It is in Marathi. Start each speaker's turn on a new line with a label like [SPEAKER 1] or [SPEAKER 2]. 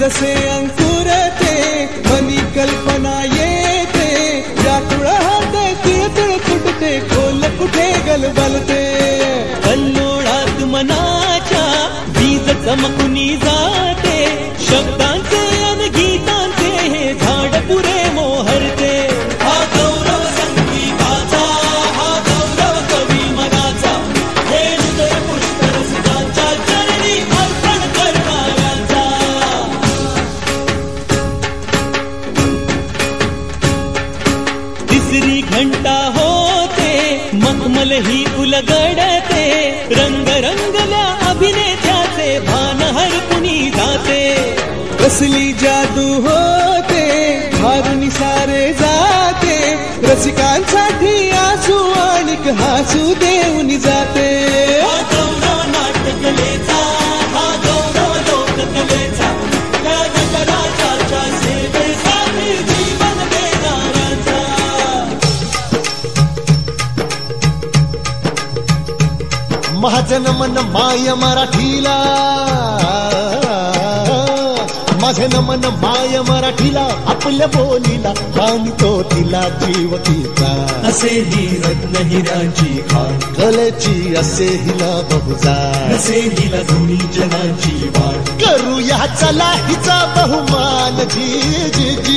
[SPEAKER 1] जसे अंकुरते मनी कल्पना येते, व्याकुळ हाते तिळतिळ फुटते, खोल कुठे गलबलते.
[SPEAKER 2] कल्लोळात मनाच्या बीज चमकुनी जाते, शब्दांचे अन गीतांचे हे झाड पुरे मोहरते. हा गौरव संगीताचा, हा गौरव कवी मनाचा, हे हृदय पुष्कर सुखांच्या चरणी अर्पण करणाऱ्यांचा. तिसरी घंटा होते मखमल ही उलगडते, रंग रंगल्या अभिनेत्याचे भान हरपुनी जाते.
[SPEAKER 1] कसली जादू होते हारुनी सारे जाते, रसिकांसाठी आसू आणिक हासू देऊन जाते.
[SPEAKER 2] हा गौरव नाट्यकलेचा, हा गौरव लोककलेचा, या नटराजाच्या सेवेसाठी जीवन देणाऱ्यांचा.
[SPEAKER 3] महाजन मन माय मराठीला, माझे नमन माय मराठीला, आपल्या बोलीला मानितो तिला जीव तिचा.
[SPEAKER 2] असे ही रत्न हिराची खाण,
[SPEAKER 3] कलेची असे हिला बहुजार,
[SPEAKER 2] असे हिला जुनी जनाची वाण.
[SPEAKER 3] करूया चला हिचा बहुमान, जी जी जी